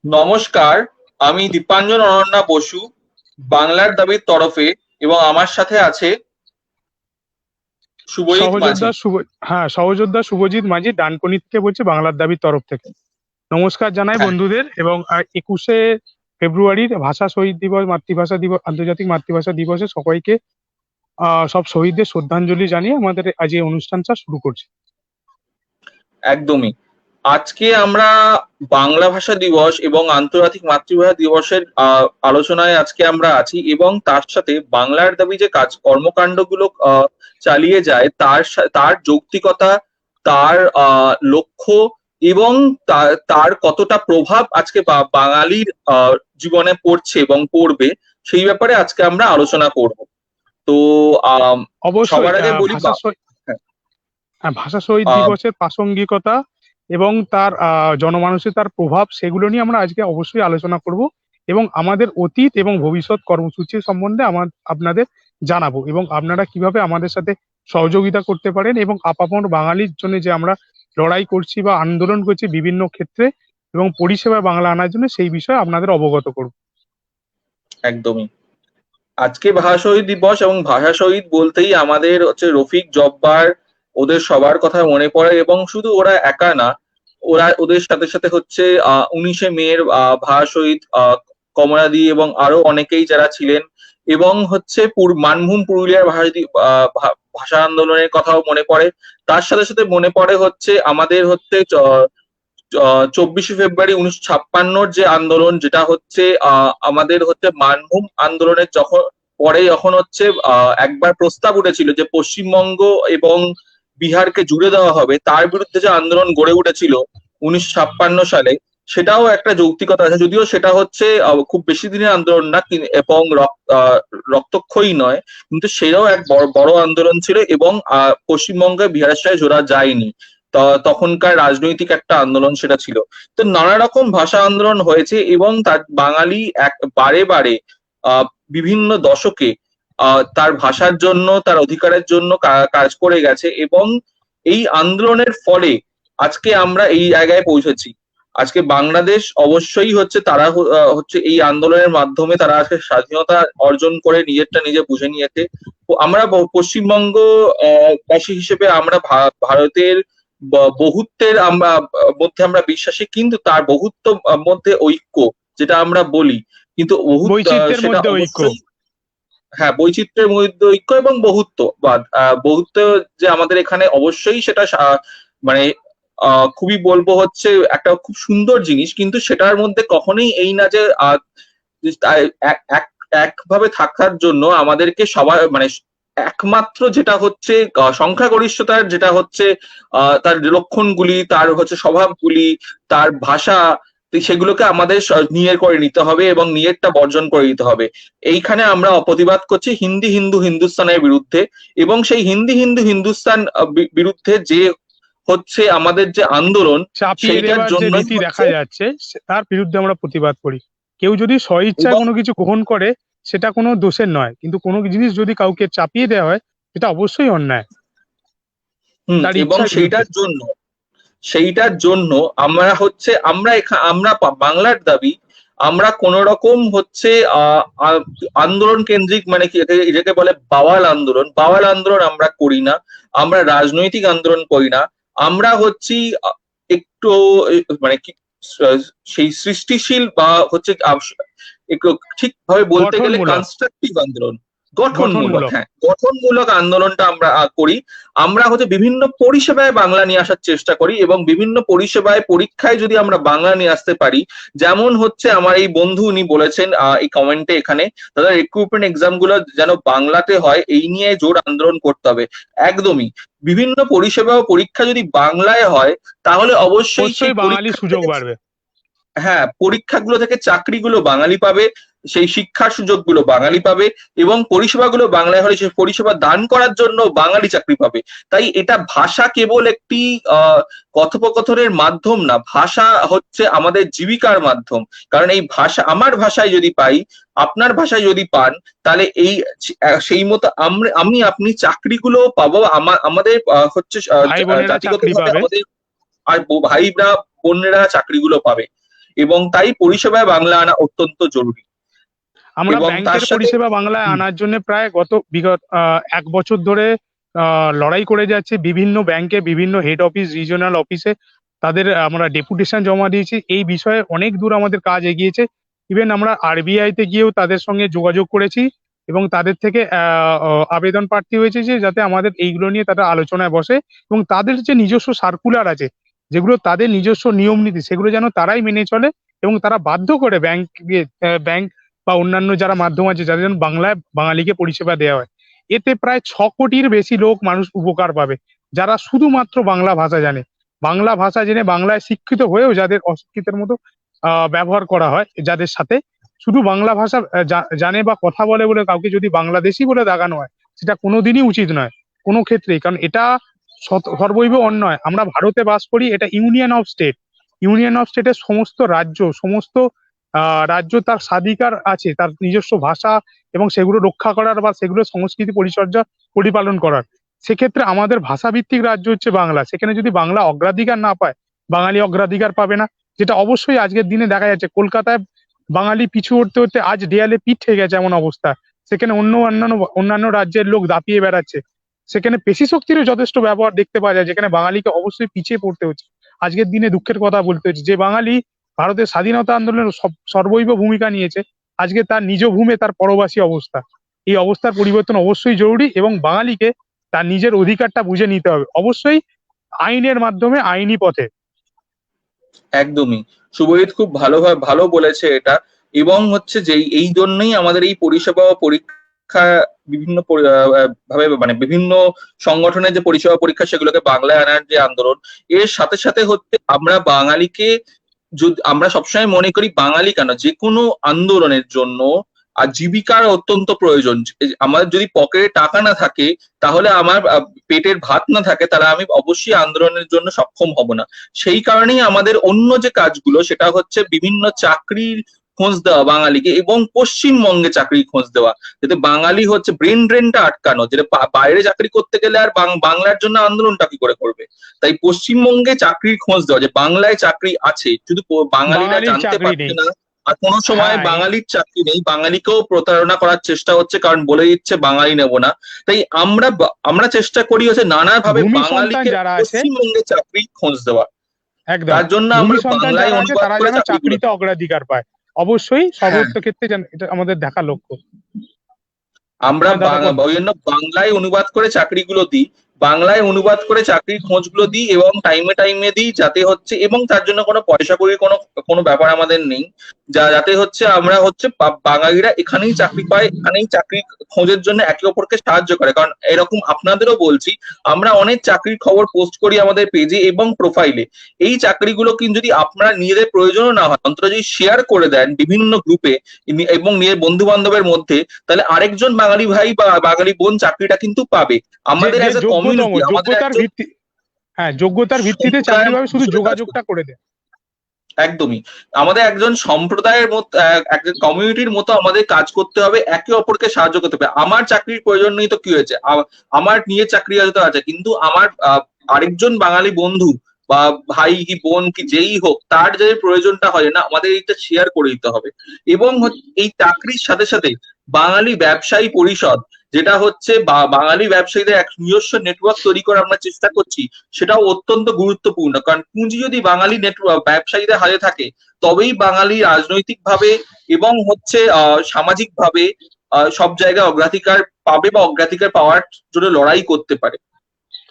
নমস্কার, আমি দীপাঞ্জন অনন্যা বসু, বাংলার দাবির তরফে, এবং আমার সাথে আছে শুভজিৎ মাঝি। সহযোদ্ধা শুভ হ্যাঁ, সহযোদ্ধা শুভজিৎ মাঝি ডানকুনি থেকে বলছি, বাংলার দাবির তরফ থেকে। নমস্কার জানাই হ্যাঁ, বন্ধুদের। এবং 21শে ফেব্রুয়ারির ভাষা শহীদ দিবস, মাতৃভাষা দিবস, আন্তর্জাতিক মাতৃভাষা দিবসে সবাইকে সব শহীদদের শ্রদ্ধাঞ্জলি জানিয়ে আমাদের আজ এই অনুষ্ঠানটা শুরু করছি। একদমই। আজকে আমরা বাংলা ভাষা দিবস এবং আন্তর্জাতিক মাতৃভাষা দিবসের আলোচনায় আজকে আমরা আছি, এবং তার সাথে বাংলার দাবি যে কাজ কর্মকাণ্ডগুলো চালিয়ে যায় তার যৌক্তিকতা, তার লক্ষ্য, এবং তার কতটা প্রভাব আজকে বাঙালির জীবনে পড়ছে এবং পড়বে, সেই ব্যাপারে আজকে আমরা আলোচনা করব। তো আম, অবশ্যই সবার আগে বলি হ্যাঁ, ভাষা শহীদ আহ, দিবসের প্রাসঙ্গিকতা এবং তার জনমানসে তার প্রভাব, সেগুলো নিয়ে আমরা আজকে অবশ্যই আলোচনা করব এবং আমাদের অতীত এবং ভবিষ্যৎ কর্মসূচি সম্বন্ধে আপনাদের জানাবো, এবং আপনারা কিভাবে আমাদের সাথে সহযোগিতা করতে পারেন এবং আপামর বাঙালির জন্য যে আমরা লড়াই করছি বা আন্দোলন করছি বিভিন্ন ক্ষেত্রে এবং পরিষেবা বাংলা আনার জন্য, সেই বিষয়ে আপনাদের অবগত করব। একদমই। আজকে ভাষা শহীদ দিবস, এবং ভাষা শহীদ বলতেই আমাদের হচ্ছে রফিক জব্বার, ওদের সবার কথা মনে পড়ে। এবং শুধু ওরা একা না, ওদের সাথে সাথে হচ্ছে 19শে মের ভাষা শহীদ কমলাদি এবং আরো অনেকেই যারা ছিলেন। এবং হচ্ছে মানভূম পুরুলিয়ার ভাষা আন্দোলনের কথাও মনে পড়ে। তার সাথে সাথে মনে পড়ে হচ্ছে আমাদের হচ্ছে 24শে ফেব্রুয়ারি 1956 যে আন্দোলন, যেটা হচ্ছে আমাদের হচ্ছে মানভূম আন্দোলনের যখন হচ্ছে একবার প্রস্তাব উঠেছিল যে পশ্চিমবঙ্গ এবং বিহারকে জুড়ে দেওয়া হবে, তার বিরুদ্ধে যে আন্দোলন গড়ে উঠেছিল 1956 সালে, সেটাও একটা যৌক্তিকতা আছে। যদিও সেটা হচ্ছে খুব বেশি দিনের আন্দোলন না, এবং রক্তক্ষয়ী নয়, কিন্তু সেটাও এক বড় বড় আন্দোলন ছিল, এবং পশ্চিমবঙ্গে বিহারের সাথে জোড়া যায়নি। তখনকার রাজনৈতিক একটা আন্দোলন সেটা ছিল। তো নানা রকম ভাষা আন্দোলন হয়েছে, এবং তার বাঙালি এক বারে বারে আহ বিভিন্ন দশকে তার ভাষার জন্য, তার অধিকারের জন্য কাজ করে গেছে, এবং এই আন্দোলনের ফলে আজকে আমরা এই জায়গায় পৌঁছেছি। আজকে বাংলাদেশ অবশ্যই হচ্ছে তারা হচ্ছে এই আন্দোলনের মাধ্যমে তারা আজকে স্বাধীনতা অর্জন করে নিজেরটা নিজে বুঝে নিয়েছে। আমরা পশ্চিমবঙ্গ বাসী হিসেবে আমরা ভারতের বহুত্বের মধ্যে আমরা বিশ্বাসী, কিন্তু তার বহুত্ব মধ্যে ঐক্য যেটা আমরা বলি, কিন্তু বৈচিত্র্যের সেটা মধ্যে ঐক্য। অবশ্যই, হ্যাঁ, বৈচিত্র্যের মধ্যে ঐক্য এবং বহুত্ববাদ। বহুত্ব যে আমাদের এখানে অবশ্যই সেটা মানে খুবই বলবো হচ্ছে একটা খুব সুন্দর জিনিস, কিন্তু সেটার মধ্যে কখনোই এই না যে একভাবে থাকার জন্য আমাদেরকে সবার মানে একমাত্র যেটা হচ্ছে সংখ্যাগরিষ্ঠতার যেটা হচ্ছে তার লক্ষণগুলি, তার হচ্ছে স্বভাবগুলি, তার ভাষা, তো সেগুলোকে আমাদের নিয়ে করে নিতে হবে এবং নিজেরটা বর্জন করে দিতে হবে। এইখানে আমরা প্রতিবাদ করছি হিন্দি হিন্দু হিন্দুস্তানের বিরুদ্ধে, এবং সেই হিন্দি হিন্দু হিন্দুস্তান বিরুদ্ধে যে হচ্ছে আমাদের যে আন্দোলন, চাপিয়ে সেইটার দেওয়ার যে জন্যই রীতি হচ্ছে। দেখা যাচ্ছে, তার বিরুদ্ধে আমরা প্রতিবাদ করি। কেউ যদি স্বইচ্ছায় এবং কোনো কিছু গ্রহণ করে, সেটা কোনো দোষের নয়, কিন্তু কোনো জিনিস যদি কাউকে চাপিয়ে দেওয়া হয়, সেটা অবশ্যই অন্যায়, তার এবং ইচ্ছার বিরুদ্ধে। সেইটার জন্য আমরা বাংলার দাবি, আমরা কোন রকম হচ্ছে আন্দোলন কেন্দ্রিক, মানে কি এটাকে বলে বাওয়াল আন্দোলন আমরা করি না। আমরা রাজনৈতিক আন্দোলন করি না। আমরা হচ্ছি একটু মানে কি আহ, সেই সৃষ্টিশীল বা হচ্ছে একটু ঠিকভাবে বলতে গেলে গঠনমূলক। কনস্ট্রাকটিভ আন্দোলন, গঠনমূলক, গঠনমূলক। হ্যাঁ, গঠনমূলক আন্দোলনটা আমরা করি। আমরা হচ্ছে বিভিন্ন পরিষেবায় বাংলা নিয়ে আসার চেষ্টা করি, এবং বিভিন্ন পরিষেবায় পরীক্ষায় যদি আমরা বাংলা নিয়ে আসতে পারি, যেমন হচ্ছে আমার এই বন্ধু উনি বলেছেন এই কমেন্টে এখানে, দাদা রিক্রুটমেন্ট এক্সাম গুলো যেন বাংলাতে হয়, এই নিয়ে জোর আন্দোলন করতে হবে। একদমই। বিভিন্ন পরিষেবা ও পরীক্ষা যদি বাংলায় হয়, তাহলে অবশ্যই সেই অবশ্যই বাঙালি পরীক্ষা সুযোগ থেকে, বাড়বে। হ্যাঁ, পরীক্ষাগুলো থেকে চাকরিগুলো বাঙালি পাবে, সেই শিক্ষার সুযোগগুলো বাঙালি পাবে, এবং পরিষেবাগুলো বাংলায় হলে সেই পরিষেবা দান করার জন্য বাঙালি চাকরি পাবে। তাই এটা ভাষা কেবল একটি কথোপকথনের মাধ্যম না, ভাষা হচ্ছে আমাদের জীবিকার মাধ্যম। কারণ এই ভাষা আমার ভাষায় যদি পাই, আপনার ভাষায় যদি পান, তাহলে এই সেই মতো আমি আপনি চাকরিগুলো পাবো, আমাদের ভাই বোনেরা চাকরি জাতিগতভাবে পাবে। আমাদের আর ভাইরা বোনেরা চাকরিগুলো পাবে। এবং তাই পরিষেবায় বাংলা আনা অত্যন্ত জরুরি। আমরা এবং তার ব্যাংকের সাথে পরিষেবা বাংলায় আনার জন্য প্রায় বিগত 1 বছর ধরে লড়াই করে যাচ্ছি। বিভিন্ন ব্যাংকে, বিভিন্ন হেড অফিস, রিজিওনাল অফিসে তাদের আমরা ডেপুটেশন জমা দিয়েছি। এই বিষয়ে অনেক দূর আমাদের কাজ এগিয়েছে। ইভেন আমরা আরবিআই তে গিয়েও তাদের সঙ্গে যোগাযোগ করেছি এবং তাদের থেকে আবেদন প্রার্থী হয়েছে যে যাতে আমাদের এইগুলো নিয়ে তারা আলোচনায় বসে এবং তাদের যে নিজস্ব সার্কুলার আছে, যেগুলো তাদের নিজস্ব নিয়ম নীতি, সেগুলো যেন তারাই মেনে চলে এবং তারা বাধ্য করে ব্যাংক বা অন্যান্য যারা মাধ্যম আছে যাদের যেন বাংলায় বাঙালিকে পরিষেবা দেওয়া হয়। এতে প্রায় 6 কোটির বেশি মানুষ উপকার পাবে, যারা শুধুমাত্র বাংলা ভাষা জানে। বাংলা ভাষা জেনে বাংলায় শিক্ষিত হয়েও যাদের অশিক্ষিতের মতো ব্যবহার করা হয়, যাদের সাথে শুধু বাংলা ভাষা জানে বা কথা বলে বলে কাউকে যদি বাংলাদেশি বলে দাগানো হয়, সেটা কোনোদিনই উচিত নয় কোনো ক্ষেত্রেই। কারণ এটা সর্বৈব অন্যায়। আমরা ভারতে বাস করি, এটা union of state. Union of স্টেটের সমস্ত সমস্ত রাজ্য তার স্বাধিকার আছে তার নিজস্ব ভাষা এবং সেগুলো রক্ষা করার বা সেগুলো সংস্কৃতি পরিচর্যা পরিপালন করার। সেক্ষেত্রে আমাদের ভাষাভিত্তিক রাজ্য হচ্ছে বাংলা। সেখানে যদি বাংলা অগ্রাধিকার না পায়, বাঙালি অগ্রাধিকার পাবে না, যেটা অবশ্যই আজকের দিনে দেখা যাচ্ছে। কলকাতায় বাঙালি পিছু হতে হতে আজ দেয়ালে পিঠ থেকে গেছে এমন অবস্থা। সেখানে অন্যান্য রাজ্যের লোক দাপিয়ে বেড়াচ্ছে। সেখানে পেশি শক্তিরও যথেষ্ট ব্যবহার দেখতে পাওয়া যায়, যেখানে বাঙালিকে অবশ্যই পিছিয়ে পড়তে হচ্ছে। আজকের দিনে দুঃখের কথা বলতে হচ্ছে, যে বাঙালি ভারতের স্বাধীনতা আন্দোলনের সর্বৈব ভূমিকা নিয়েছে, আজকে তার নিজ ভূমে তার পরবাসী অবস্থা। এই অবস্থার পরিবর্তন অবশ্যই জরুরি এবং বাঙালিকে তার নিজের অধিকারটা বুঝে নিতে হবে, অবশ্যই আইনের মাধ্যমে, আইনি পথে। একদমই, শুভজিৎ খুব ভালো বলেছে এটা। এবং হচ্ছে যে এই জন্যই আমাদের এই পরিষেবা ও পরীক্ষা বিভিন্ন ভাবে মানে বিভিন্ন সংগঠনের যে পরিষেবা পরীক্ষা সেগুলোকে বাংলায় আনার যে আন্দোলন, এর সাথে সাথে হচ্ছে আমরা বাঙালিকে যদি আমরা সবসময় মনে করি বাঙালি কেন, যে কোনো আন্দোলনের জন্য আর জীবিকার অত্যন্ত প্রয়োজন। আমার যদি পকেটে টাকা না থাকে, তাহলে আমার পেটের ভাত না থাকে, তাহলে আমি অবশ্যই আন্দোলনের জন্য সক্ষম হব না। সেই কারণেই আমাদের অন্য যে কাজগুলো সেটা হচ্ছে বিভিন্ন চাকরির খোঁজ দেওয়া বাঙালিকে এবং পশ্চিমবঙ্গে চাকরির খোঁজ দেওয়া, যাতে বাঙালি হচ্ছে ব্রেন ড্রেনটা আটকানো, যেটা বাইরে চাকরি করতে গেলে আর বাংলার জন্য আন্দোলনটা কি করে করবে। তাই পশ্চিমবঙ্গে চাকরির খোঁজ দেওয়া, যে বাংলায় চাকরি আছে, শুধু বাঙালিরা বাঙালির জানতে চাকরি পারছে নেই। না। আর কোনো সময় হ্যাঁ, বাঙালির চাকরি নেই, বাঙালিকেও প্রতারণা করার চেষ্টা হচ্ছে, কারণ বলে দিচ্ছে বাঙালি নেব না। তাই আমরা চেষ্টা করি হচ্ছে নানাভাবে ভূমি সন্তান বাঙালিকে যারা আছে, পশ্চিমবঙ্গে চাকরি খোঁজ দেওয়া। একদম তার জন্য ভূমি আমরা সন্তান বাংলায় যারা আছে অনুবাদ তারা করে যেন চাকরিগুলো চাকরিতে দিই। অগ্রাধিকার পায়, অবশ্যই হ্যাঁ, সর্বত্র ক্ষেত্রে যেন, এটা আমাদের দেখা লক্ষ্য। আমরা হ্যাঁ দাদা বল। ওই জন্য বাংলায় অনুবাদ করে চাকরিগুলো দিই, বাংলায় অনুবাদ করে চাকরির খোঁজগুলো দিই এবং টাইমে টাইমে দিই, যাতে হচ্ছে, এবং তার জন্য কোনো পয়সা কড়ির কোনো কোনো ব্যাপার আমাদের নেই, যাতে হচ্ছে আমরা হচ্ছে বাঙালিরা এখানেই চাকরি পায়, এখানেই চাকরি খোঁজের জন্য একে অপরকে সাহায্য করে। কারণ এরকম আপনাদেরও বলছি, আমরা অনেক চাকরির খবর পোস্ট করি আমাদের পেজে এবং প্রোফাইলে। এই চাকরিগুলো কিন্তু যদি আপনারা নিজেদের প্রয়োজনও না হয়, অন্তত যদি শেয়ার করে দেন বিভিন্ন গ্রুপে এবং নিজের বন্ধু বান্ধবের মধ্যে, তাহলে আরেকজন বাঙালি ভাই বা বাঙালি বোন চাকরিটা কিন্তু পাবে। যে আমাদের যে অ্যাজ এ যোগ্যতম, কমিউনিটি, আমাদের যোগ্যতার একজন ভিত্তি, হ্যাঁ যোগ্যতার ভিত্তিতে চাকরি সম্প্রদায়ের পাবে, শুধু হিসেবে কাজ যোগাযোগটা করতে। করে দেয়। একদমই, আমাদের একজন সম্প্রদায়ের মতো, একজন কমিউনিটির মতো আমাদের কাজ করতে হবে, একে অপরকে সাহায্য করতে হবে। আমার চাকরির প্রয়োজন নেই তো কি হয়েছে, আমার নিয়ে চাকরি হয়তো আছে, কিন্তু আমার আরেকজন বাঙালি বন্ধু বা ভাই কি বোন কি যেই হোক, তার যে প্রয়োজনটা হয় না, আমাদের এইটা শেয়ার করে দিতে হবে। এবং এই চাকরির সাথে সাথে বাঙালি ব্যবসায়ী পরিষদ, যেটা হচ্ছে বাঙালি ব্যবসায়ীদের এক নিজস্ব নেটওয়ার্ক তৈরি করার আমরা চেষ্টা করছি, সেটাও অত্যন্ত গুরুত্বপূর্ণ। কারণ পুঁজি যদি বাঙালি নেটওয়ার্ক ব্যবসায়ীদের হাতে থাকে, তবেই বাঙালি রাজনৈতিক ভাবে এবং হচ্ছে সামাজিক ভাবে সব জায়গায় অগ্রাধিকার পাবে বা অগ্রাধিকার পাওয়ার জন্য লড়াই করতে পারে।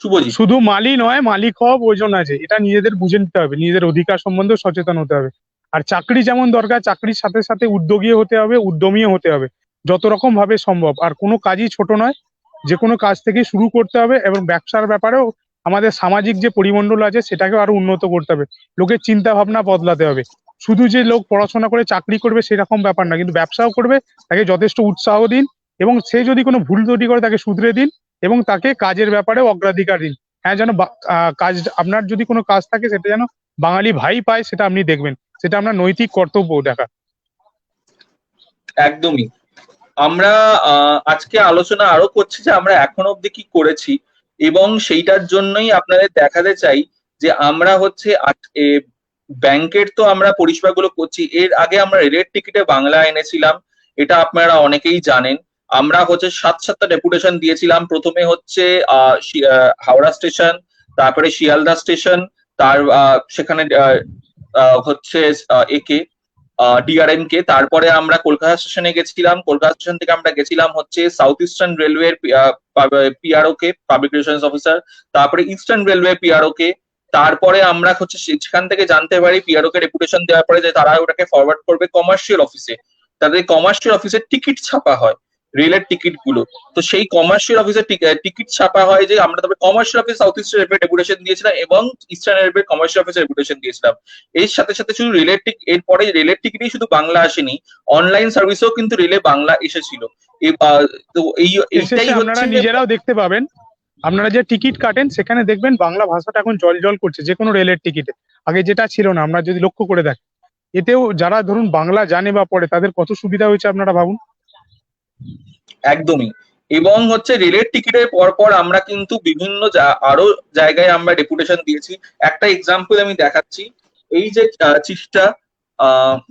শুভজিৎ। শুধু মালি নয়, মালিক হওয়া প্রয়োজন আছে, এটা নিজেদের বুঝে নিতে হবে, নিজেদের অধিকার সম্বন্ধে সচেতন হতে হবে। আর চাকরি যেমন দরকার, চাকরির সাথে সাথে উদ্যোগী হতে হবে, উদ্যমীও হতে হবে, যত রকম ভাবে সম্ভব। আর কোনো কাজই ছোট নয়, যে কোনো কাজ থেকে শুরু করতে হবে এবং ব্যবসার ব্যাপারেও আমাদের সামাজিক যে পরিমণ্ডল আছে সেটাকেও আরো উন্নত করতে হবে। লোকের চিন্তা ভাবনা বদলাতে হবে। শুধু যে লোক পড়াশোনা করে চাকরি করবে সেরকম ব্যাপার না, কিন্তু ব্যবসাও করবে, তাকে যথেষ্ট উৎসাহ দিন এবং সে যদি কোনো ভুল ত্রুটি করে তাকে শুধরে দিন এবং তাকে কাজের ব্যাপারেও অগ্রাধিকার দিন। হ্যাঁ, যেন কাজ, আপনার যদি কোনো কাজ থাকে সেটা যেন বাঙালি ভাই পায়, সেটা আপনি দেখবেন, সেটা আপনার নৈতিক কর্তব্য দেখা। একদমই। আমরা আজকে আলোচনা আরো করছি যে আমরা এখন অব্দি কি করেছি, এবং সেইটার জন্যই আপনাদের দেখাতে চাই যে আমরা হচ্ছে ব্যাংকের তো আমরা পরিষেবাগুলো করছি, এর আগে আমরা রেলের টিকিটে বাংলা এনেছিলাম, এটা আপনারা অনেকেই জানেন। আমরা হচ্ছে 7টা ডেপুটেশন দিয়েছিলাম, প্রথমে হচ্ছে হাওড়া স্টেশন, তারপরে শিয়ালদা স্টেশন, তার সেখানে হচ্ছে একে ডিআরএম কে, তারপরে আমরা কলকাতা স্টেশনে গেছিলাম, কলকাতা স্টেশন থেকে আমরা গেছিলাম হচ্ছে সাউথ ইস্টার্ন রেলওয়ের পিআরও কে, পাবলিক রিলেশনস অফিসার, তারপরে ইস্টার্ন রেলওয়ে পিআরও কে। তারপরে আমরা হচ্ছে সেখান থেকে জানতে পারি পিআরও কে রেপুটেশন দেওয়ার পরে যে তারা ওটাকে ফরওয়ার্ড করবে কমার্শিয়াল অফিসে, তাদের কমার্শিয়াল অফিসে টিকিট ছাপা হয় রেলের টিকিট গুলো। তো সেই কমার্শিয়াল অফিসে টিকিট ছাপা হয় যে আমরা তবে commercial office south eastern railway deputation দিয়েছিলাম এবং ইস্টার্ন রেলওয়ে কমার্শিয়াল অফিসে ডেপুটেশন দিয়েছিলাম। এর সাথে সাথে শুধু রেলের টিকিট, এরপরে রেলের টিকিটই শুধু বাংলা আসেনি, অনলাইন সার্ভিসেও কিন্তু রেলে বাংলা এসেছিল। তো এইটাই শেষে আপনারা হচ্ছে নিজেরাও দেখতে পাবেন, আপনারা যে টিকিট কাটেন সেখানে দেখবেন বাংলা ভাষাটা এখন জল জল করছে যে কোনো রেলের টিকিটে, আগে যেটা ছিল না। আমরা যদি লক্ষ্য করে দেখেন, এতেও যারা ধরুন বাংলা জানে বা পড়ে তাদের কত সুবিধা হয়েছে আপনারা ভাবুন। একদমই। এবং হচ্ছে রেলের টিকিটের পর পর আমরা কিন্তু বিভিন্ন আরো জায়গায় আমরা ডেপুটেশন দিয়েছি। একটা এক্সাম্পল আমি দেখাচ্ছি, এই যে চিঠিটা,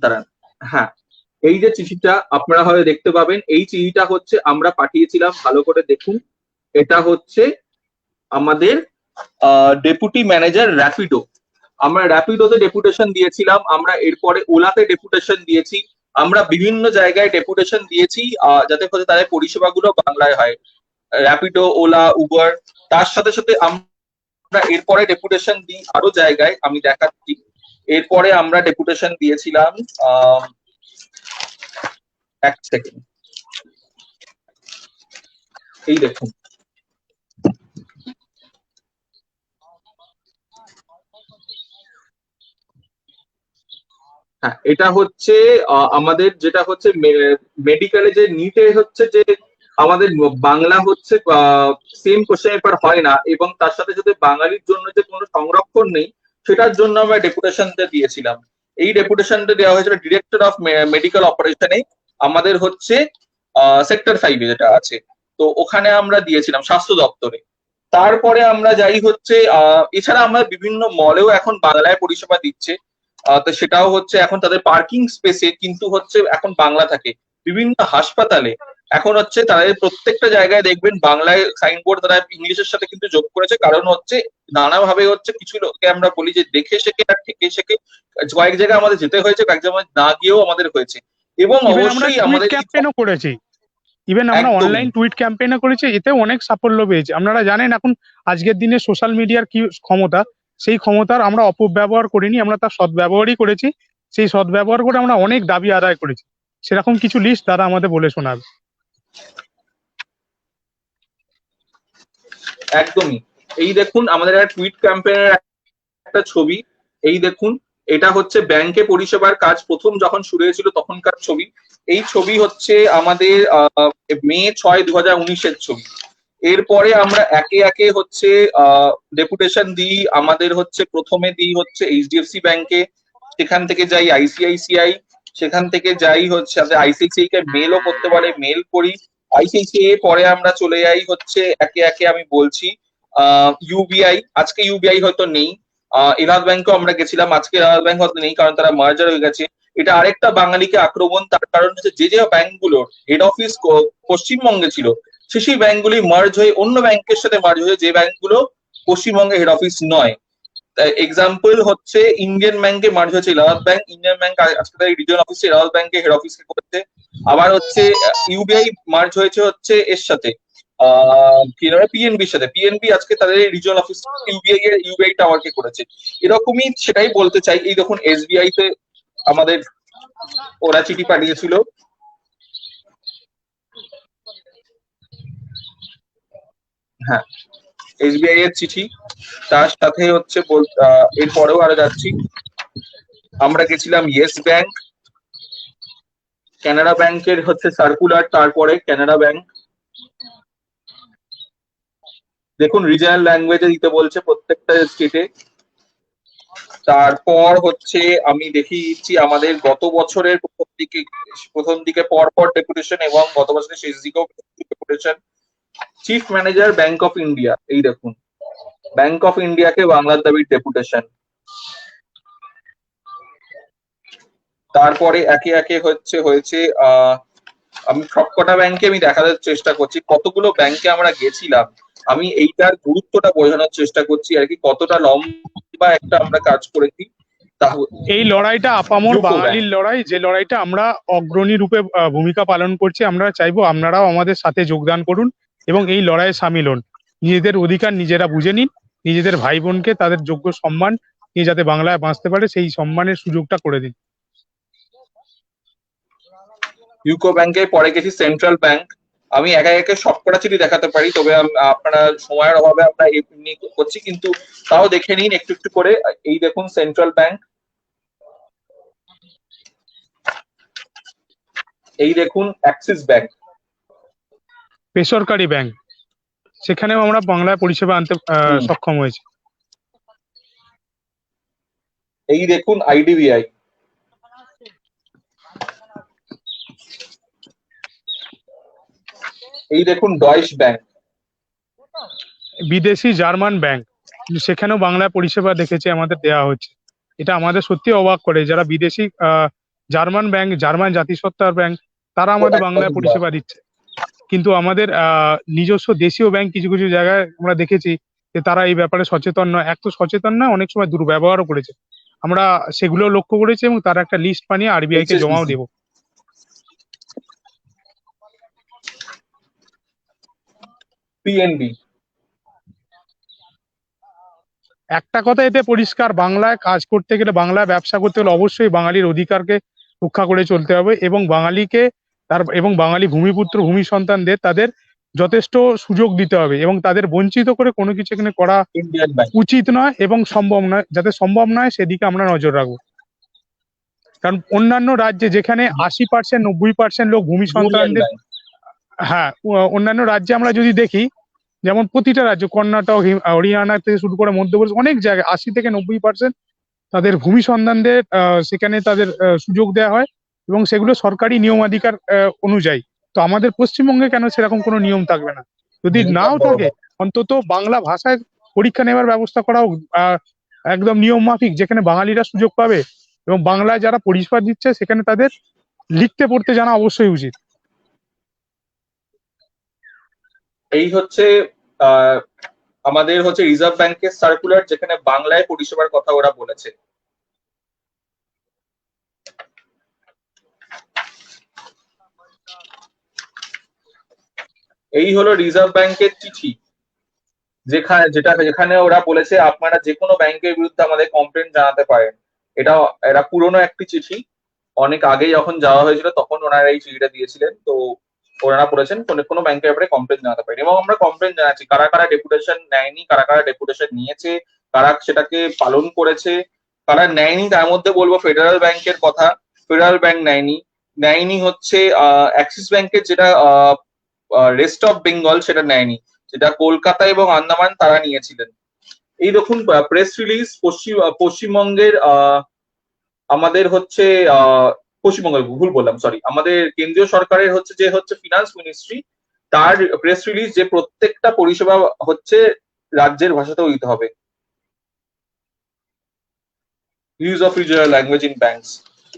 দাঁড়ান, হ্যাঁ, এই যে চিঠিটা আপনারা হয়তো দেখতে পাবেন, এই চিঠিটা হচ্ছে আমরা পাঠিয়েছিলাম, ভালো করে দেখুন, এটা হচ্ছে আমাদের ডেপুটি ম্যানেজার র্যাপিডো। আমরা র্যাপিডোতে ডেপুটেশন দিয়েছিলাম, আমরা এরপরে ওলাতে ডেপুটেশন দিয়েছি, আমরা বিভিন্ন জায়গায় ডেপুটেশন দিয়েছি যাতে করে তাদের পরিষেবাগুলো বাংলায় হয়, র্যাপিডো, ওলা, উবার। তার সাথে সাথে আমরা এরপরে ডেপুটেশন দিই আরো জায়গায়, আমি দেখাচ্ছি। এরপরে আমরা ডেপুটেশন দিয়েছিলাম, এক সেকেন্ড, এই দেখুন, হ্যাঁ, এটা হচ্ছে আমাদের যেটা হচ্ছে মেডিকেলে যে নিটে হচ্ছে যে আমাদের বাংলা হচ্ছে সেম কোশ্চেন পেপার হয় না, এবং তার সাথে সাথে বাঙালির জন্য যে কোনো সংরক্ষণ নেই, সেটার জন্য আমরা ডেপুটেশনটা দিয়েছিলাম। এই ডেপুটেশনটা দেওয়া হয়েছিল ডিরেক্টর অফ মেডিকেল অপারেশনে, আমাদের হচ্ছে সেক্টর 5 যেটা আছে, তো ওখানে আমরা দিয়েছিলাম স্বাস্থ্য দপ্তরে। তারপরে আমরা যাই হচ্ছে এছাড়া আমরা বিভিন্ন মলেও এখন বাংলায় পরিষেবা দিচ্ছে, তো সেটাও হচ্ছে এখন তাদের পার্কিং স্পেসে কিন্তু হচ্ছে এখন বাংলা থাকে। বিভিন্ন হাসপাতালে এখন হচ্ছে তাদের প্রত্যেকটা জায়গায় দেখবেন বাংলায় সাইনবোর্ড তারা ইংলিশের সাথে কিন্তু যোগ করেছে, কারণ হচ্ছে নানাভাবে হচ্ছে কিছু লোককে আমরা বলি যে দেখে শেখে আর থেকে শেখে, কয়েক জায়গায় আমাদের যেতে হয়েছে, কয়েক জায়গায় না গিয়েও আমাদের হয়েছে। এবং ইভেন আমরা অবশ্যই টুইট আমাদের ক্যাম্পেইনও করেছি, ইভেন আমরা একদমই অনলাইন টুইট ক্যাম্পেইনও করেছি, এতেও অনেক সাফল্য পেয়েছি। আপনারা জানেন এখন আজকের দিনে সোশ্যাল মিডিয়ার কি ক্ষমতা, সেই ক্ষমতার আমরা অপব্যবহার করিনি, আমরা তার সদ্ব্যবহারই করেছি। সেই সদ্ব্যবহার করে আমরা অনেক দাবি আদায় করেছি। সেরকম কিছু লিস্ট দাদা আমাদের বলে শোনাবে। একদমই। এই দেখুন আমাদের একটা টুইট ক্যাম্পেইনের একটা ছবি, এই দেখুন, এটা হচ্ছে ব্যাংকে পরিষেবার কাজ প্রথম যখন শুরু হয়েছিল তখনকার ছবি। এই ছবি হচ্ছে আমাদের মে 6, 2019-এর ছবি। এরপরে আমরা একে একে হচ্ছে ডেপুটেশন দিই, আমাদের হচ্ছে প্রথমে দিই হচ্ছে এইচডিএফসি ব্যাংকে, সেখান থেকে যাই আইসিআইসিআই, সেখান থেকে যাই হচ্ছে আইসিআইসিআই কে মেলও করতে পারে, মেল করি। আইসিআইসিআই পরে আমরা চলে যাই হচ্ছে একে একে আমি বলছি ইউবিআই, আজকে ইউবিআই হয়তো নেই, এলাহাবাদ ব্যাংকেও আমরা গেছিলাম, আজকে এলাহাবাদ ব্যাংক হয়তো নেই কারণ তারা মার্জার হয়ে গেছে। এটা আরেকটা বাঙালিকে আক্রমণ, তার কারণ হচ্ছে যে যে ব্যাংকগুলোর হেড অফিস পশ্চিমবঙ্গে ছিল, সেই ব্যাংকগুলি মার্জ হয়ে অন্য ব্যাংকের সাথে মার্জ হয়ে, যে ব্যাংকগুলো পশ্চিমবঙ্গে হেড অফিস নয়। এক্সাম্পল হচ্ছে ইন্ডিয়ান ব্যাংকে মার্জ হয়েছে এলাহাবাদ ব্যাংক, ইন্ডিয়ান ব্যাংক আজকে তার রিজিয়ন অফিস এলাহাবাদ ব্যাংকে হেড অফিস করেছে। আবার হচ্ছে ইউবিআই মার্জ হয়েছে হচ্ছে এর সাথে পিএনবির সাথে, পিএনবি আজকে তাদের রিজিয়নাল অফিস ইউবিআই টাওয়ারকে করেছে। এরকমই সেটাই বলতে চাই। এই দেখুন এসবিআই তে আমাদের ওরা চিঠি পাঠিয়েছিল, হ্যাঁ, এসবিআই এর চিঠি। তার সাথে হচ্ছে এরপরেও আরো যাচ্ছি, আমরা গেছিলাম ইয়েস ব্যাংক, কানাড়া ব্যাংকের হচ্ছে সার্কুলার, তারপরে কানাড়া ব্যাংক, দেখুন রিজনাল ল্যাঙ্গুয়েজে দিতে বলছে প্রত্যেকটা স্টেটে। তারপর হচ্ছে আমি দেখিয়েছি আমাদের গত বছরের প্রথম দিকে পর পর ডেপুটেশন এবং গত বছরের শেষ দিকেও deputation. Chief manager bank of India, এই দেখুন ব্যাংক অফ ইন্ডিয়াকে বাংলার দাবির ডেপুটেশন। তারপরে একে একে হয়েছে আমি সবকটা ব্যাংকে আমি দেখানোর চেষ্টা করছি, কতগুলো ব্যাংকে আমরা গেছিলাম। আমি এইটার গুরুত্বটা বোঝানোর চেষ্টা করছি আর কি, কতটা লম্বা একটা আমরা কাজ করেছি। এই লড়াইটা আপামর ইউকো ব্যাংক। বাঙালির লড়াই, যে লড়াইটা আমরা অগ্রণী রূপে ভূমিকা পালন করছি। আমরা চাইবো আপনারাও আমাদের সাথে যোগদান করুন এবং এই লড়াইয়ে সামিল হন। নিজেদের অধিকার নিজেরা বুঝে নিন, নিজেদের ভাই বোনকে তাদের যোগ্য সম্মান নিয়ে যাতে বাংলায় বাঁচতে পারে সেই সম্মানের সুযোগটা করে দিন। ইউকো ব্যাংকের পরে গেছি সেন্ট্রাল ব্যাংক। আমি একা একে সবকটা চিঠি দেখাতে পারি, তবে আপনারা সময়ের অভাবে আমরা এমনি করছি, কিন্তু তাও দেখে নিন একটু একটু করে। এই দেখুন সেন্ট্রাল ব্যাংক, এই দেখুন অ্যাক্সিস ব্যাংক, বেসরকারি ব্যাংক, সেখানেও আমরা বাংলায় পরিষেবা আনতে সক্ষম হয়েছি। এই দেখুন আইডিবিআই, এই দেখুন ডয়েশ ব্যাংক, বিদেশি জার্মান ব্যাংক, সেখানেও বাংলায় পরিষেবা দেখেছি আমাদের দেওয়া হচ্ছে। এটা আমাদের সত্যি অবাক করে, যারা বিদেশি জার্মান ব্যাংক, জার্মান জাতিসত্তার ব্যাংক, তারা আমাদের বাংলায় পরিষেবা দিচ্ছে। কিন্তু আমাদের নিজস্ব দেশীয় ব্যাংক কিছু কিছু জায়গায় আমরা দেখেছি যে তারা এই ব্যাপারে সচেতন নয়। এক তো সচেতন নয়, অনেক সময় দুর্ব্যবহারও করেছে। আমরা সেগুলো লক্ষ্য করেছি এবং তার একটা লিস্ট বানিয়ে আরবিআই কে জমাও দেব। পিএনবি। একটা কথা এতে পরিষ্কার, বাংলায় কাজ করতে গেলে, বাংলায় ব্যবসা করতে গেলে অবশ্যই বাঙালির অধিকারকে রক্ষা করে চলতে হবে এবং বাঙালিকে এবং বাঙালি ভূমিপুত্র ভূমি সন্তানদের তাদের যথেষ্ট সুযোগ দিতে হবে এবং তাদের বঞ্চিত করে কোনো কিছু এখানে করা ইন্ডিয়ান ব্যাংক। উচিত নয় এবং সম্ভব নয়। যাতে সম্ভব নয় সেদিকে আমরা নজর রাখবো। কারণ অন্যান্য রাজ্যে যেখানে 80% 90% লোক ভূমি ইউনিয়ন সন্তানদের, ব্যাংক। হ্যাঁ, অন্যান্য রাজ্যে আমরা যদি দেখি, যেমন প্রতিটা রাজ্য, কর্ণাটক, হরিয়ানা থেকে শুরু করে মধ্যপ্রদেশ, অনেক জায়গায় 80 থেকে 90% তাদের ভূমি সন্তানদের সেখানে তাদের সুযোগ দেওয়া হয় এবং সেগুলো সরকারি নিয়মাধিকার অনুযায়ী। তো আমাদের পশ্চিমবঙ্গে কেন সেরকম কোনো নিয়ম থাকবে না? যদি নাও থাকে, অন্তত বাংলা ভাষায় পরীক্ষা নেওয়ার ব্যবস্থা করা হোক, একদম নিয়ম মাফিক, যেখানে বাঙালিরা সুযোগ পাবে এবং বাংলায় যারা পরিষেবা দিচ্ছে সেখানে তাদের লিখতে পড়তে জানা অবশ্যই উচিত। এই হচ্ছে আমাদের রিজার্ভ ব্যাংকের সার্কুলার, যেখানে বাংলায় পরিষেবার কথা ওরা বলেছে। এই হলো রিজার্ভ ব্যাংকের চিঠি, যেখানে ওরা বলেছে আপনারা যে কোনো ব্যাংকের বিরুদ্ধে আমাদের কমপ্লেন জানাতে পারেন। এটা পুরনো একটি চিঠি, অনেক আগে যখন যাওয়া হয়েছিল তখন ওনারা এই চিঠিটা দিয়েছিলেন। তো ওনারা বলেছেন কোনো ব্যাংকের ব্যাপারে কমপ্লেন জানাতে পারেন, এবং আমরা কমপ্লেন জানাচ্ছি। কারা কারা ডেপুটেশন নেয়নি, কারা কারা ডেপুটেশন নিয়েছে, কারা সেটাকে পালন করেছে, কারা নেয়নি, তার মধ্যে বলবো ফেডারেল ব্যাংকের কথা। ফেডারেল ব্যাংক নেয়নি। নেয়নি হচ্ছে অ্যাক্সিস ব্যাংকের, যেটা রেস্ট অফ বেঙ্গল সেটা নেয়নি, যেটা কলকাতা এবং আন্দামান তারা নিয়েছিলেন। এই দেখুন প্রেস রিলিজ, পশ্চিমবঙ্গের আমাদের পশ্চিমবঙ্গের, ভুল বললাম, সরি, আমাদের কেন্দ্রীয় সরকারের ফিনান্স মিনিস্ট্রি, তার প্রেস রিলিজ, যে প্রত্যেকটা পরিষেবা রাজ্যের ভাষাতেও দিতে হবে। Use of regional language in banks.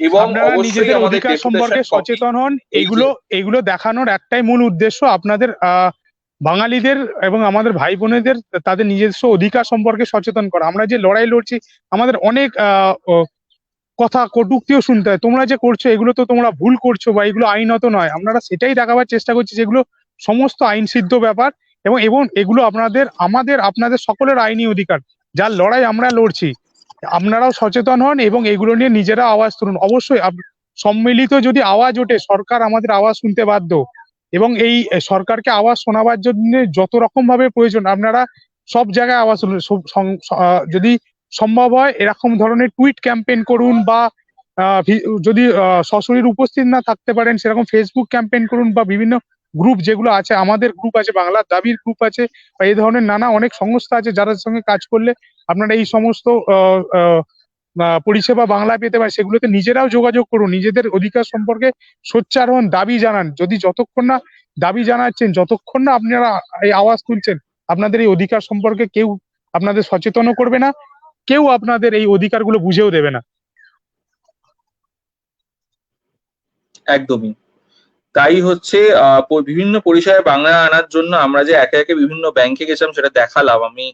এবং আপনারা অবশ্যই নিজেদের আমাদের অধিকার সম্পর্কে ডেপুটেশন কপি। সচেতন হন। এগুলো দেখানোর একটাই মূল উদ্দেশ্য, আপনাদের বাঙালিদের এবং আমাদের ভাই বোনেদের তাদের নিজস্ব অধিকার সম্পর্কে সচেতন করা। আমরা যে লড়াই লড়ছি, আমাদের অনেক কথা কটূক্তিও শুনতে হয়, তোমরা যে করছো এগুলো তো তোমরা ভুল করছো বা এগুলো আইনত নয়। আপনারা সেটাই দেখাবার চেষ্টা করছি যেগুলো সমস্ত আইন সিদ্ধ ব্যাপার এবং এবং এগুলো আপনাদের সকলের আইনি অধিকার, যার লড়াই আমরা লড়ছি। আপনারাও সচেতন হন এবং এগুলো নিয়ে নিজেরা আওয়াজ তুলুন। অবশ্যই সম্মিলিত যদি আওয়াজ ওঠে, সরকার আমাদের আওয়াজ শুনতে বাধ্য এবং এই সরকারকে আওয়াজ শোনাবার জন্য যত রকম ভাবে প্রয়োজন আপনারা সব জায়গায় আওয়াজ তুলুন। যদি সম্ভব হয় এরকম ধরনের টুইট ক্যাম্পেইন করুন বা যদি সশরীর উপস্থিত না থাকতে পারেন সেরকম ফেসবুক ক্যাম্পেইন করুন বা বিভিন্ন গ্রুপ যেগুলো আছে, আমাদের গ্রুপ আছে, বাংলার দাবির গ্রুপ আছে, বা এই ধরনের নানা অনেক সংস্থা আছে যাদের সঙ্গে কাজ করলে আপনারা এই সমস্ত পরিষেবা বাংলায় পেতে পারেন। সেগুলোতে নিজেরাও যোগাযোগ করুন, নিজেদের অধিকার সম্পর্কে সোচ্চার হন, দাবি জানান। যদি যতক্ষণ না দাবি জানাচ্ছেন, যতক্ষণ না আপনারা এই আওয়াজ তুলছেন, আপনাদের এই অধিকার সম্পর্কে কেউ আপনাদের সচেতনও করবে না, কেউ আপনাদের এই অধিকারগুলো বুঝেও দেবে না। একদমই তাই হচ্ছে। বিভিন্ন পরিষেবায় বাংলা আনার জন্য আমরা যে একে একে বিভিন্ন ব্যাংকে গেছিলাম সেটা দেখালাম আমি,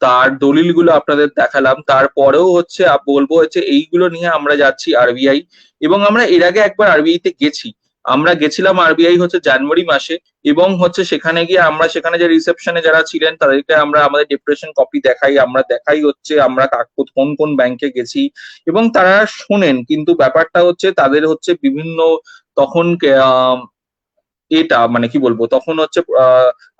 তার দলিলগুলো আপনাদের দেখালাম। তারপরেও হচ্ছে বলবো হচ্ছে এইগুলো নিয়ে আমরা যাচ্ছি আরবিআই, এবং আমরা এর আগে একবার আরবিআই তে গেছি। আমরা গেছিলাম আরবিআই হচ্ছে জানুয়ারি মাসে, এবং হচ্ছে সেখানে গিয়ে আমরা সেখানে যে রিসেপশনে যারা ছিলেন তাদেরকে আমরা আমাদের ডিপ্রেশন কপি দেখাই, আমরা দেখাই হচ্ছে আমরা কোন কোন ব্যাংকে গেছি, এবং তারা শোনেন। কিন্তু ব্যাপারটা হচ্ছে তাদের হচ্ছে বিভিন্ন তখন এটা মানে কি বলবো, তখন হচ্ছে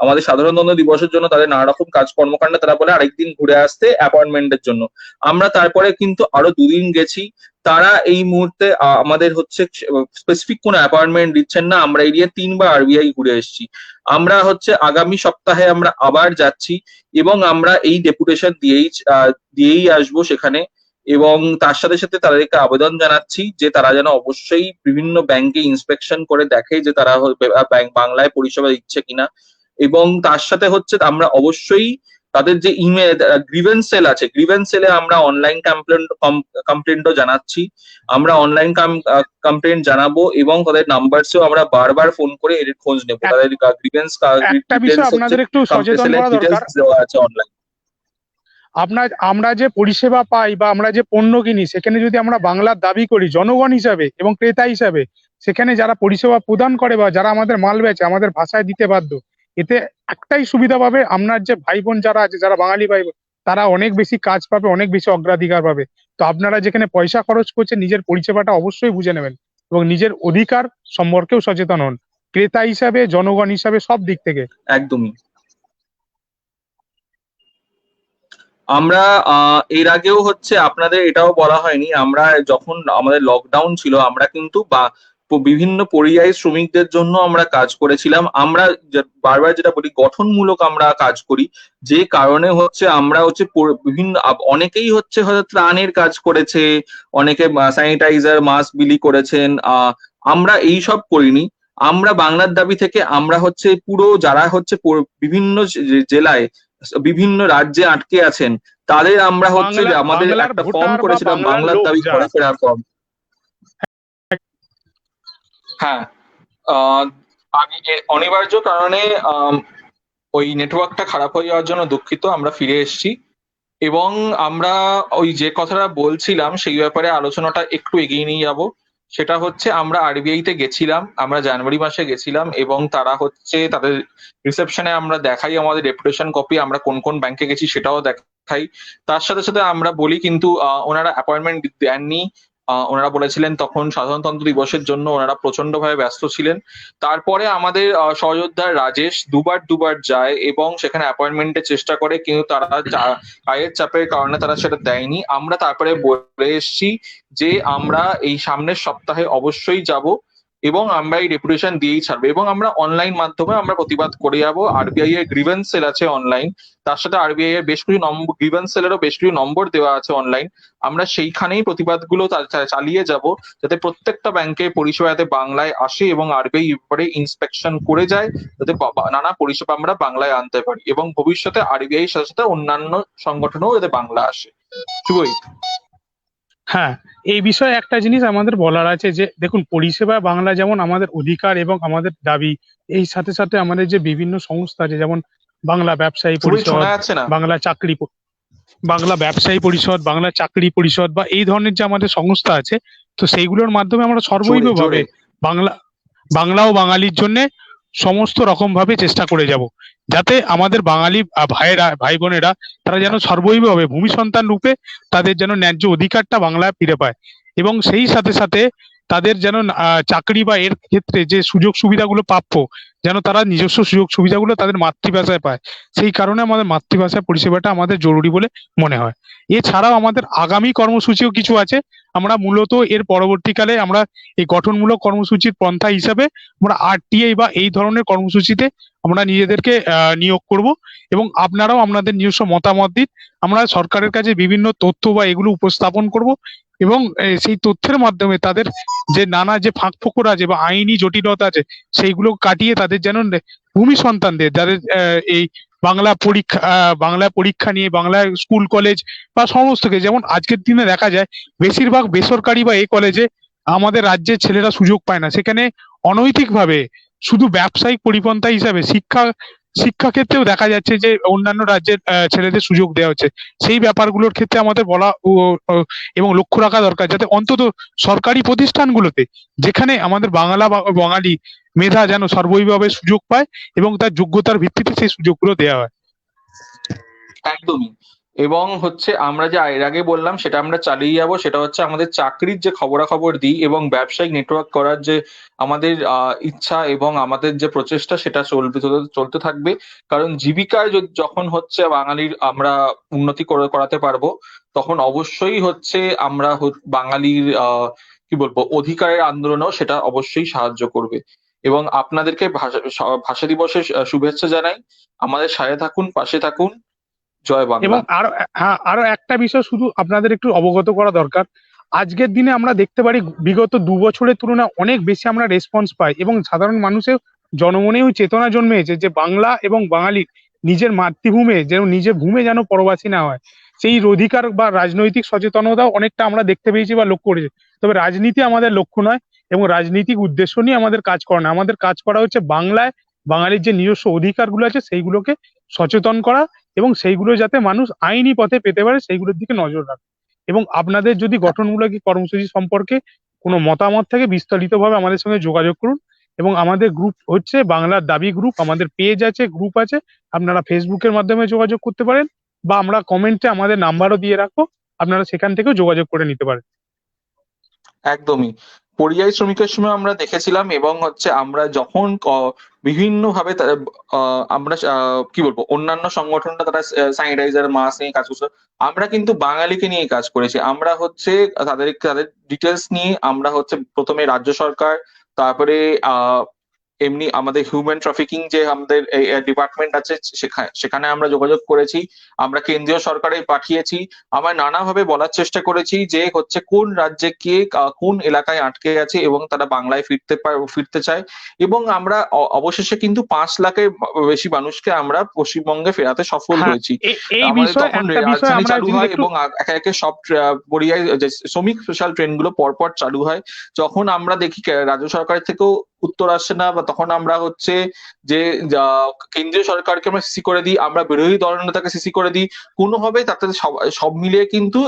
আমাদের সাধারণতন্ত্র দিবসের জন্য তাদের নানা রকম কাজ কর্মকাণ্ড, তারা বলে আরেকদিন ঘুরে আসতে অ্যাপয়েন্টমেন্টের জন্য। আমরা তারপরে কিন্তু আরো 2 দিন গেছি, তারা এই মুহূর্তে আমাদের হচ্ছে স্পেসিফিক কোনো অ্যাপয়েন্টমেন্ট দিচ্ছেন না। আমরা এরিয়া 3বার আরবিআই ঘুরে এসেছি। আমরা হচ্ছে আগামী সপ্তাহে আমরা আবার যাচ্ছি, এবং আমরা এই ডেপুটেশন দিয়েই আসবো সেখানে। এবং তার সাথে সাথে তাদেরকে আবেদন জানাচ্ছি যে তারা যেন অবশ্যই বিভিন্ন ব্যাংকে ইন্সপেকশন করে দেখে যে তারা ব্যাংক বাংলায় পরিষেবা দিচ্ছে কিনা। এবং তার সাথে হচ্ছে আমরা অবশ্যই তাদের যে ইমেল গ্রিভেন্স সেল আছে, গ্রিভেন্স সেলে আমরা অনলাইন কমপ্লেন্টও জানাচ্ছি। আমরা অনলাইন কমপ্লেন্ট জানাবো, এবং তাদের নাম্বারসেও আমরা বারবার ফোন করে এর খোঁজ নেবো। তাদের গ্রিভেন্স একটা বিষয় আপনাদের একটু সচেতন করা দরকার। দেওয়া আছে অনলাইন। আমরা যে পরিষেবা পাই বা আমরা যে পণ্য কিনি, সেখানে যদি আমরা বাংলার দাবি করি জনগণ হিসাবে এবং ক্রেতা হিসাবে, সেখানে যারা পরিষেবা প্রদান করে বা যারা আমাদের মাল বেচে আমাদের ভাষায় দিতে বাধ্য। এতে একটাই সুবিধা পাবে, আপনার যে ভাই বোন যারা আছে, যারা বাঙালি ভাই বোন, তারা অনেক বেশি কাজ পাবে, অনেক বেশি অগ্রাধিকার পাবে। তো আপনারা যেখানে পয়সা খরচ করছেন, নিজের পরিষেবাটা অবশ্যই বুঝে নেবেন এবং নিজের অধিকার সম্পর্কেও সচেতন হন, ক্রেতা হিসাবে, জনগণ হিসাবে, সব দিক থেকে। একদমই। আমরা এর আগেও হচ্ছে আপনাদের এটাও বলা হয়নি, আমরা যখন আমাদের লকডাউন ছিল আমরা কিন্তু বিভিন্ন পরিযায়ী শ্রমিকদের জন্য আমরা কাজ করেছিলাম। আমরা বারবার যেটা বলি, গঠনমূলক আমরা কাজ করি, যে কারণে হচ্ছে আমরা হচ্ছে বিভিন্ন অনেকেই হচ্ছে হয়তো ত্রাণের কাজ করেছে, অনেকে স্যানিটাইজার মাস্ক বিলি করেছেন। আমরা এই সব করিনি। আমরা বাংলার দাবি থেকে আমরা হচ্ছে পুরো যারা হচ্ছে বিভিন্ন জেলায় বিভিন্ন রাজ্যে আটকে আছেন তাদের আমরা হচ্ছে যে আমাদের একটা ফর্ম করেছিলাম, বাংলার দাবি ঘরে ফেরার ফর্ম। হ্যাঁ, আগে অনিবার্য কারণে ওই নেটওয়ার্কটা খারাপ হয়ে যাওয়ার জন্য দুঃখিত। আমরা ফিরে এসেছি, এবং আমরা ওই যে কথাটা বলছিলাম সেই ব্যাপারে আলোচনাটা একটু এগিয়ে নিয়ে যাব। সেটা হচ্ছে আমরা আরবিআই তে গেছিলাম, আমরা জানুয়ারি মাসে গেছিলাম, এবং তারা হচ্ছে তাদের রিসেপশনে আমরা দেখাই আমাদের ডেপুটেশন কপি, আমরা কোন কোন ব্যাংকে গেছি সেটাও দেখাই। তার সাথে সাথে আমরা বলি কিন্তু ওনারা অ্যাপয়েন্টমেন্ট দেননি। ওনারা বলেছিলেন তখন সাধারণতন্ত্র দিবসের জন্য ওনারা প্রচন্ড ভাবে ব্যস্ত ছিলেন। তারপরে আমাদের সহযোদ্ধার রাজেশ দুবার যায় এবং সেখানে অ্যাপয়েন্টমেন্টের চেষ্টা করে, কিন্তু তারা কাজের চাপের কারণে তারা সেটা দেয়নি। আমরা তারপরে বলে এসেছি যে আমরা এই সামনের সপ্তাহে অবশ্যই যাব, এবং আমরা এই ডেপুটেশন দিয়েই ছাড়বো, এবং আমরা অনলাইন মাধ্যমে আমরা প্রতিবাদ করে যাবো। আরবিআই এর গ্রিভেন্স সেল আছে অনলাইন, তার সাথে আরবিআই এর বেশ কিছু নম্বর, গ্রিভেন্স সেলেরও বেশ কিছু নম্বর দেওয়া আছে অনলাইন। আমরা সেইখানেই প্রতিবাদগুলো চালিয়ে যাব, যাতে প্রত্যেকটা ব্যাংকের পরিষেবা যাতে বাংলায় আসে এবং আরবিআই এবারে ইন্সপেকশন করে যায়, যাতে নানা পরিষেবা আমরা বাংলায় আনতে পারি, এবং ভবিষ্যতে আরবিআই এর সাথে সাথে অন্যান্য সংগঠনও যাতে বাংলা আসে। শুভজিৎ। হ্যাঁ, এই বিষয়ে একটা জিনিস আমাদের বলার আছে যে দেখুন, পরিষেবা বাংলা যেমন আমাদের অধিকার এবং আমাদের দাবি, এই সাথে সাথে আমাদের যে বিভিন্ন সংস্থা আছে, যেমন বাংলা ব্যবসায়ী পরিষদ, বাংলা চাকরি, বাংলা ব্যবসায়ী পরিষদ, বাংলা চাকরি পরিষদ বা এই ধরনের যে আমাদের সংস্থা আছে, তো সেইগুলোর মাধ্যমে আমরা সর্বৈবভাবে বাংলা ও বাঙালির জন্য সমস্ত রকম ভাবে চেষ্টা করে যাব, যাতে আমাদের বাঙালি ভাইয়েরা, ভাই বোনেরা, তারা যেন সর্বৈবভাবে ভূমি সন্তান রূপে তাদের যেন ন্যায্য অধিকারটা বাংলায় ফিরে পায়, এবং সেই সাথে সাথে তাদের যেন চাকরি বা এর ক্ষেত্রে যে সুযোগ সুবিধাগুলো প্রাপ্য, যেন তারা নিজস্ব সুযোগ সুবিধাগুলো তাদের মাতৃভাষায় পায়। সেই কারণে আমাদের মাতৃভাষা পরিষেবাটা আমাদের জরুরি বলে মনে হয়। এছাড়াও আমাদের আগামী কর্মসূচিও কিছু আছে। আমরা মূলত এর পরবর্তীকালে আমরা এই গঠনমূলক কর্মসূচির পন্থা হিসাবে আমরা আরটিআই বা এই ধরনের কর্মসূচিতে আমরা নিজেদেরকে নিয়োগ করব, এবং আপনারাও আপনাদের নিজস্ব মতামত দিন। আমরা সরকারের কাছে বিভিন্ন তথ্য বা এগুলো উপস্থাপন করব, এবং সেই তথ্যের মাধ্যমে তাদের যে নানা যে ফাঁক ফোকর আছে বা আইনি জটিলতা আছে, সেইগুলো কাটিয়ে তাদের যেন ভূমি সন্তানদের, যাদের এই বাংলা পরীক্ষা নিয়ে, বাংলা স্কুল কলেজ বা সমস্ত কিছু, যেমন আজকের দিনে দেখা যায় বেশিরভাগ বেসরকারি বা এই কলেজে আমাদের রাজ্যের ছেলেরা সুযোগ পায় না, সেখানে অনৈতিকভাবে শুধু ব্যবসায়িক পরিপন্থা হিসাবে শিক্ষা ক্ষেত্রেও দেখা যাচ্ছে যে অন্যান্য রাজ্যের ছেলেদের সুযোগ দেওয়া হচ্ছে। সেই ব্যাপারগুলোর ক্ষেত্রে আমাদের বলা এবং লক্ষ্য রাখা দরকার, যাতে অন্তত সরকারি প্রতিষ্ঠানগুলোতে, যেখানে আমাদের বাংলা বা বাঙালি মেধা যেন সর্বৈভাবে সুযোগ পায় এবং তার যোগ্যতার ভিত্তিতে সেই সুযোগগুলো দেওয়া হয়। একদমই। এবং হচ্ছে আমরা যে এর আগে বললাম সেটা আমরা চালিয়ে যাব, সেটা হচ্ছে আমাদের চাকরির যে খবরাখবর দিই এবং ব্যবসায়িক নেটওয়ার্ক করার যে আমাদের ইচ্ছা এবং আমাদের যে প্রচেষ্টা সেটা চলতে থাকবে। কারণ জীবিকায় যখন হচ্ছে বাঙালির আমরা উন্নতি করাতে পারবো, তখন অবশ্যই হচ্ছে আমরা বাঙালির কি বলবো অধিকারের আন্দোলনও সেটা অবশ্যই সাহায্য করবে। এবং আপনাদেরকে ভাষা দিবসের শুভেচ্ছা জানাই। আমাদের সাথে থাকুন, পাশে থাকুন। জয় বাংলা। এবং আরো, হ্যাঁ, আরো একটা বিষয় শুধু আপনাদের একটু অবগত করা দরকার। আজকের দিনে আমরা দেখতে পারি বিগত 2 বছরের তুলনায় অনেক বেশি আমরা রেসপন্স পাই এবং সাধারণ মানুষের জনমনেও চেতনা জন্মেছে যে বাংলা এবং বাঙালি নিজের মাতৃভূমে যেন, নিজের ভূমে যেন পরবাসী না হয়। সেই অধিকার বা রাজনৈতিক সচেতনতাও অনেকটা আমরা দেখতে পেয়েছি বা লক্ষ্য করেছি। তবে রাজনীতি আমাদের লক্ষ্য নয় এবং রাজনৈতিক উদ্দেশ্য নিয়ে আমাদের কাজ করা না, আমাদের কাজ করা হচ্ছে বাংলায় বাঙালির যে নিজস্ব অধিকারগুলো আছে সেইগুলোকে সচেতন করা এবং সেইগুলো যাতে মানুষ আইনি পথে পেতে পারে সেইগুলোর দিকে নজর রাখে। এবং আপনাদের যদি গঠনমূলক কর্মসূচি সম্পর্কে কোনো মতামত থাকে বিস্তারিতভাবে আমাদের সঙ্গে যোগাযোগ করুন। এবং আমাদের গ্রুপ হচ্ছে বাংলার দাবি গ্রুপ, আমাদের পেজ আছে, গ্রুপ আছে, আপনারা ফেসবুকের মাধ্যমে যোগাযোগ করতে পারেন বা আমরা কমেন্টে আমাদের নাম্বারও দিয়ে রাখবো, আপনারা সেখান থেকেও যোগাযোগ করে নিতে পারেন। একদমই। পরিযায়ী শ্রমিকের সময় আমরা দেখেছিলাম এবং হচ্ছে আমরা যখন বিভিন্ন ভাবে আমরা কি বলবো অন্যান্য সংগঠনটা তারা স্যানিটাইজার মাস্ক নিয়ে কাজ করছে, আমরা কিন্তু বাঙালিকে নিয়ে কাজ করেছি। আমরা হচ্ছে তাদের ডিটেলস নিয়ে আমরা হচ্ছে প্রথমে রাজ্য সরকার, তারপরে এমনি আমাদের হিউম্যান ট্রাফিকিং যে আমাদের ডিপার্টমেন্ট আছে সেখানে আমরা যোগাযোগ করেছি, আমরা কেন্দ্রীয় সরকারে পাঠিয়েছি, আমরা নানাভাবে বলার চেষ্টা করেছি যে হচ্ছে কোন রাজ্যে কে কোন এলাকায় আটকে আছে এবং তারা বাংলায় ফিরতে চায়। এবং আমরা অবশেষে কিন্তু 5 লাখের বেশি মানুষকে আমরা পশ্চিমবঙ্গে ফেরাতে সফল হ্যাঁ, হয়েছি। এই আমাদের বিষয়ে তখন একটা বিষয় রাজধানী আমরা চালু যদি হয় একটু, এবং একে একে সব পরিযায়ী যে শ্রমিক স্পেশাল ট্রেনগুলো পরপর চালু হয়। যখন আমরা দেখি রাজ্য সরকার থেকেও উত্তর আসছে না, বা তখন আমরা হচ্ছে যে কেন্দ্রীয় সরকারকে আমরা সিসি করে দিই, আমরা বিরোধী দলনেতাকে সিসি করে দিই, কোনোভাবে তাতে সব মিলিয়ে কিন্তু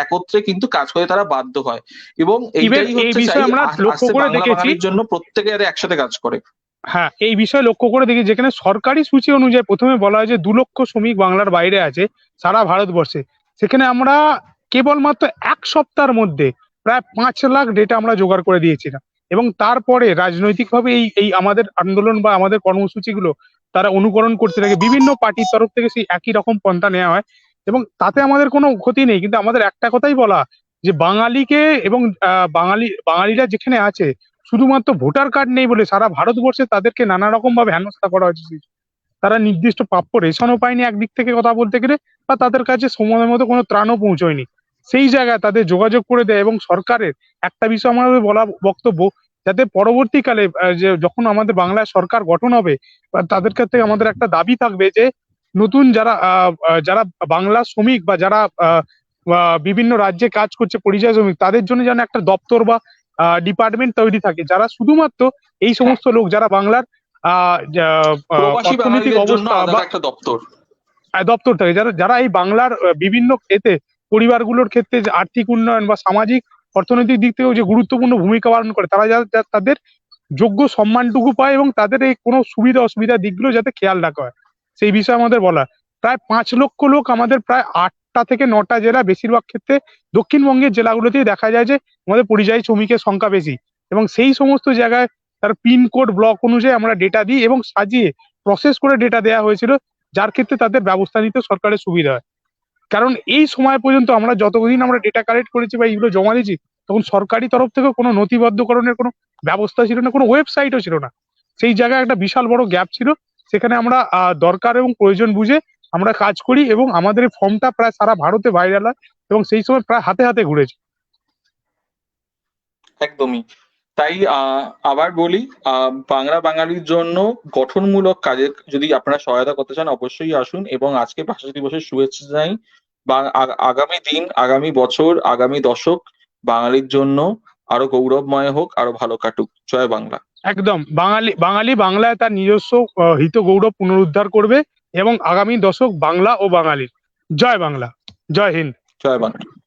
একত্রে কিন্তু কাজ করে তারা বাধ্য হয়। এবং ইভেন এইটাই এই হচ্ছে চাই বিষয়ে আমরা লক্ষ্য আসছে করে বাংলা দেখেছি, বাঙালির জন্য প্রত্যেকে যাতে একসাথে কাজ করে। হ্যাঁ, এই বিষয়ে লক্ষ্য করে দেখি যেখানে সরকারি সূচি অনুযায়ী প্রথমে বলা হয় যে 2 লক্ষ শ্রমিক বাংলার বাইরে আছে সারা ভারতবর্ষে, সেখানে আমরা কেবলমাত্র 1 সপ্তাহের মধ্যে প্রায় 5 লাখ ডেটা আমরা জোগাড় করে দিয়েছিলাম। এবং তারপরে রাজনৈতিকভাবে এই এই আমাদের আন্দোলন বা আমাদের কর্মসূচিগুলো তারা অনুকরণ করতে থাকে, বিভিন্ন পার্টির তরফ থেকে সেই একই রকম পন্থা নেওয়া হয় এবং তাতে আমাদের কোনো ক্ষতি নেই। কিন্তু আমাদের একটা কথাই বলা, যে বাঙালিকে এবং বাঙালিরা যেখানে আছে শুধুমাত্র ভোটার কার্ড নেই বলে সারা ভারতবর্ষে তাদেরকে নানা রকম ভাবে হেনস্থা করা হচ্ছে। তারা নির্দিষ্ট প্রাপ্য রেশনও পায়নি একদিক থেকে কথা বলতে গেলে, বা তাদের কাছে সময়ের মতো কোনো ত্রাণও পৌঁছয়নি। সেই জায়গায় তাদের যোগাযোগ করে দেয়। এবং সরকারের একটা বিষয় আমাদের বলা বক্তব্য, যাতে পরবর্তীকালে যে যখন আমাদের বাংলায় সরকার গঠন হবে, বা তাদের কাছে আমাদের একটা দাবি থাকবে যে নতুন যারা বাংলা শ্রমিক বা যারা বিভিন্ন রাজ্যে কাজ করছে পরিযায়ী শ্রমিক, তাদের জন্য যেন একটা দপ্তর বা ডিপার্টমেন্ট তৈরি থাকে, যারা শুধুমাত্র এই হ্যাঁ, সমস্ত লোক যারা বাংলার প্রবাসী অর্থনৈতিক বাঙালিদের জন্য অবস্থা বা আলাদা একটা দপ্তর। দপ্তর থাকে, যারা যারা এই বাংলার বিভিন্ন এতে পরিবারগুলোর ক্ষেত্রে যে আর্থিক উন্নয়ন বা সামাজিক অর্থনৈতিক দিক থেকেও যে গুরুত্বপূর্ণ ভূমিকা পালন করে, তারা তাদের যোগ্য সম্মানটুকু পায় এবং তাদের এই কোনো সুবিধা অসুবিধার দিকগুলো যাতে খেয়াল রাখা হয়, সেই বিষয়ে আমাদের বলা। প্রায় 5 লক্ষ লোক আমাদের প্রায় 8টা থেকে 9টা জেলা, বেশিরভাগ ক্ষেত্রে দক্ষিণবঙ্গের জেলাগুলোতেই দেখা যায় যে আমাদের পরিযায়ী শ্রমিকের সংখ্যা বেশি। এবং সেই সমস্ত জায়গায় তার পিনকোড ব্লক অনুযায়ী আমরা ডেটা দিই এবং সাজিয়ে প্রসেস করে ডেটা দেওয়া হয়েছিল, যার ক্ষেত্রে তাদের ব্যবস্থা নিতে সরকারের সুবিধা হয়। কারণ এই সময় পর্যন্ত আমরা যতদিন আমরা ডেটা কালেক্ট করেছি বা এগুলো জমা দিয়েছি, তখন সরকারি তরফ থেকে কোনো নথিবদ্ধকরণের কোনো ব্যবস্থা ছিল না, কোনো ওয়েবসাইটও ছিল না। সেই জায়গায় একটা বিশাল বড় গ্যাপ ছিল। সেখানে আমরা দরকার এবং প্রয়োজন বুঝে আমরা কাজ করি এবং আমাদের এই ফর্মটা প্রায় সারা ভারতে ভাইরাল হয় এবং সেই সময় প্রায় হাতে হাতে ঘুরেছে। একদমই তাই। আবার বলি, বাংলা বাঙালির জন্য গঠনমূলক কাজে যদি আপনারা সহায়তা করতে চান অবশ্যই আসুন এবং আজকে ভাষা দিবসের শুভেচ্ছা জানাই। আগামী দিন, আগামী বছর, আগামী দশক বাঙালির জন্য আরো গৌরবময় হোক, আরো ভালো কাটুক। জয় বাংলা। একদম বাঙালি বাংলায় তার নিজস্ব হিত গৌরব পুনরুদ্ধার করবে এবং আগামী দশক বাংলা ও বাঙালির। জয় বাংলা, জয় হিন্দ। জয় বাংলা।